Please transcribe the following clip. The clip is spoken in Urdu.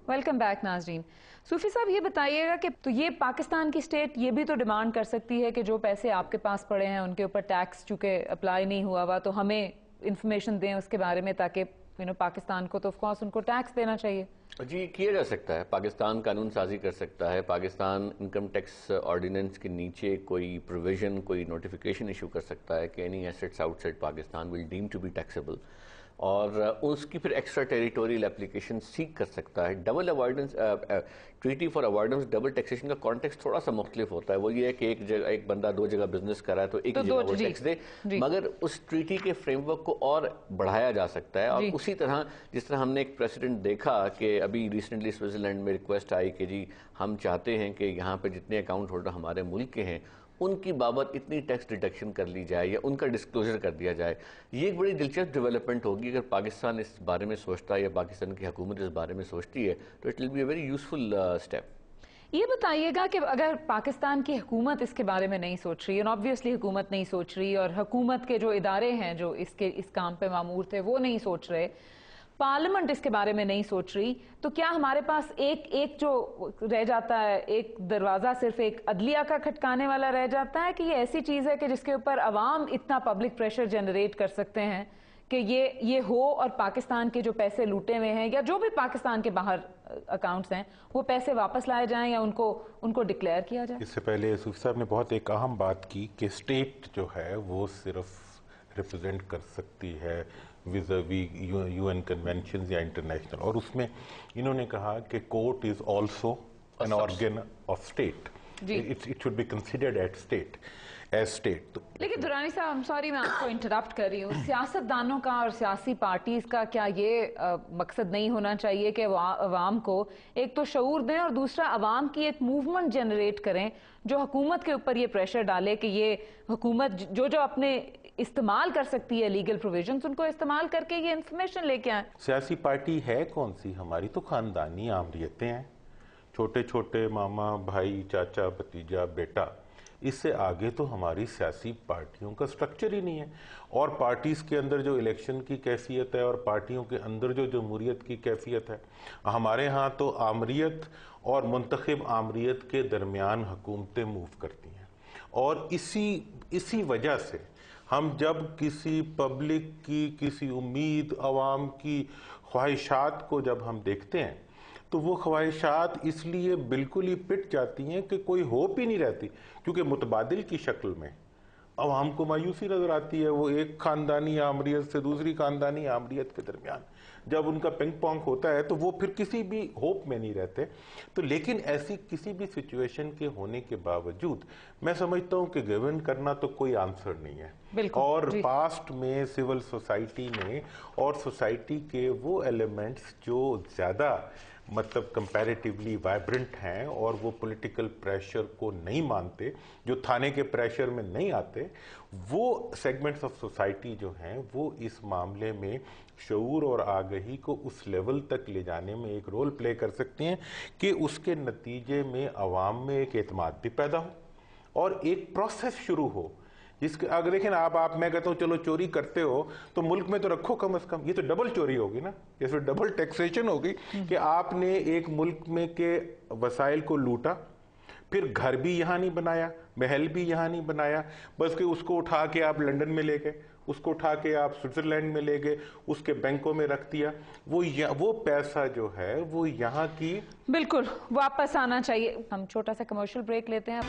ویلکم بیک ناظرین. صوفی صاحب یہ بتائیے گا کہ تو یہ پاکستان کی اسٹیٹ یہ بھی تو ڈیمانڈ کر سکتی ہے کہ جو پیسے آپ کے پاس پڑے ہیں ان کے اوپر ٹیکس چونکہ اپلائی نہیں ہوا ہوا تو ہمیں انفارمیشن دیں اس کے بارے میں، تاکہ پاکستان کو تو آف کورس ان کو ٹیکس دینا چاہیے. جی کیا جا سکتا ہے. پاکستان قانون سازی کر سکتا ہے. پاکستان انکم ٹیکس آرڈیننس کے نیچے کوئی پروویژن، کوئی نوٹیفیکیشن ایشو کر سکتا ہے کہ any assets outside Pakistan will deem to be taxable, اور اس کی پھر ایکسٹرا ٹیریٹوریل اپلیکیشن سیک کر سکتا ہے. Double avoidance treaty for avoidance double taxation کا کانٹیکسٹ تھوڑا سا مختلف ہوتا ہے. وہ یہ ہے کہ ایک بندہ دو جگہ بزنس کر رہا ہے تو ایک جگہ وہ ٹیکس دے، مگر اس ٹریٹی کے فریم ورک کو اور بڑھایا جا سکتا ہے. اور اسی طرح جس طرح ہم نے ایک پریسیڈنٹ دیکھا کہ ابھی ریسنٹلی سوئٹزرلینڈ میں ریکویسٹ آئی کہ جی ہم چاہتے ہیں کہ یہاں پہ جتنے اکاؤنٹ ہولڈر ہمارے ملک کے ہیں ان کی بابت اتنی ٹیکس ڈیڈکشن کر لی جائے یا ان کا ڈسکلوزر کر دیا جائے. یہ ایک بڑی دلچسپ ڈیولپمنٹ ہوگی. اگر پاکستان اس بارے میں سوچتا ہے یا پاکستان کی حکومت اس بارے میں سوچتی ہے تو it will be a very useful step. یہ بتائیے گا کہ اگر پاکستان کی حکومت اس کے بارے میں نہیں سوچ رہی، اور آبویسلی حکومت نہیں سوچ رہی، اور حکومت کے جو ادارے ہیں جو اس کام پہ مامور تھے وہ نہیں سوچ رہے، پارلیمنٹ اس کے بارے میں نہیں سوچ رہی، تو کیا ہمارے پاس ایک جو رہ جاتا ہے، ایک دروازہ صرف ایک عدلیہ کا کھٹکانے والا رہ جاتا ہے کہ یہ ایسی چیز ہے کہ جس کے اوپر عوام اتنا پبلک پریشر جنریٹ کر سکتے ہیں کہ یہ ہو اور پاکستان کے جو پیسے لوٹے ہوئے ہیں یا جو بھی پاکستان کے باہر اکاؤنٹس ہیں وہ پیسے واپس لائے جائیں یا ان کو ڈکلیئر کیا جائے؟ اس سے پہلے صوفی صاحب نے بہت ایک اہم بات کی کہ اسٹیٹ جو ہے وہ صرف ریپرزینٹ کر سکتی ہے ویزاوی یو این کنونشنز یا انٹرنیشنل، اور اس میں انہوں نے کہا کہ court is also an organ of state. It should be considered as state. لیکن درانی صاحب سوری میں آپ کو انٹرپٹ کر رہی ہوں، سیاست دانوں کا اور سیاسی پارٹیز کا کیا یہ مقصد نہیں ہونا چاہیے کہ عوام کو ایک تو شعور دیں اور دوسرا عوام کی ایک موومنٹ جنریٹ کریں جو حکومت کے اوپر یہ پریشر ڈالے کہ یہ حکومت جو اپنے استعمال کر سکتی ہے لیگل پروویژنز ان کو استعمال کر کے یہ انفارمیشن لے کے آئیں؟ سیاسی پارٹی ہے کون سی؟ ہماری تو خاندانی آمریتیں ہیں، چھوٹے چھوٹے ماما بھائی چاچا بھتیجا بیٹا. اس سے آگے تو ہماری سیاسی پارٹیوں کا سٹرکچر ہی نہیں ہے. اور پارٹیز کے اندر جو الیکشن کی کیفیت ہے اور پارٹیوں کے اندر جو جمہوریت کی کیفیت ہے، ہمارے ہاں تو آمریت اور منتخب آمریت کے درمیان حکومتیں موو کرتی ہیں. اور اسی وجہ سے ہم جب کسی پبلک کی کسی امید، عوام کی خواہشات کو جب ہم دیکھتے ہیں تو وہ خواہشات اس لیے بالکل ہی پٹ جاتی ہیں کہ کوئی ہوپ ہی نہیں رہتی، کیونکہ متبادل کی شکل میں عوام کو مایوسی نظر آتی ہے. وہ ایک خاندانی آمریت سے دوسری خاندانی آمریت کے درمیان جب ان کا پنگ پونگ ہوتا ہے تو وہ پھر کسی بھی ہوپ میں نہیں رہتے. تو لیکن ایسی کسی بھی سچویشن کے ہونے کے باوجود میں سمجھتا ہوں کہ گورن کرنا تو کوئی آنسر نہیں ہے. اور پاسٹ میں سول سوسائٹی نے اور سوسائٹی کے وہ ایلیمنٹس جو زیادہ کمپیریٹیولی وائبرنٹ ہیں اور وہ پولیٹیکل پریشر کو نہیں مانتے، جو تھانے کے پریشر میں نہیں آتے، وہ سیگمنٹس آف سوسائٹی جو ہیں وہ اس معاملے میں شعور اور آگہی کو اس لیول تک لے جانے میں ایک رول پلے کر سکتے ہیں کہ اس کے نتیجے میں عوام میں ایک اعتماد بھی پیدا ہو اور ایک پروسیس شروع ہو. اگر دیکھیں آپ میں کہتا ہوں چلو چوری کرتے ہو تو ملک میں تو رکھو کم از کم. یہ تو ڈبل چوری ہوگی نا، جیسے ڈبل ٹیکسیشن ہوگی کہ آپ نے ایک ملک میں کے وسائل کو لوٹا، پھر گھر بھی یہاں نہیں بنایا، محل بھی یہاں نہیں بنایا، بس کہ اس کو اٹھا کے آپ لنڈن میں لے گئے، اس کو اٹھا کے آپ سوئٹزرلینڈ میں لے گئے، اس کے بینکوں میں رکھ دیا. وہ پیسہ جو ہے وہ یہاں کی بالکل واپس آنا چاہیے. ہم چھوٹا سا کمرشل بریک لیتے ہیں.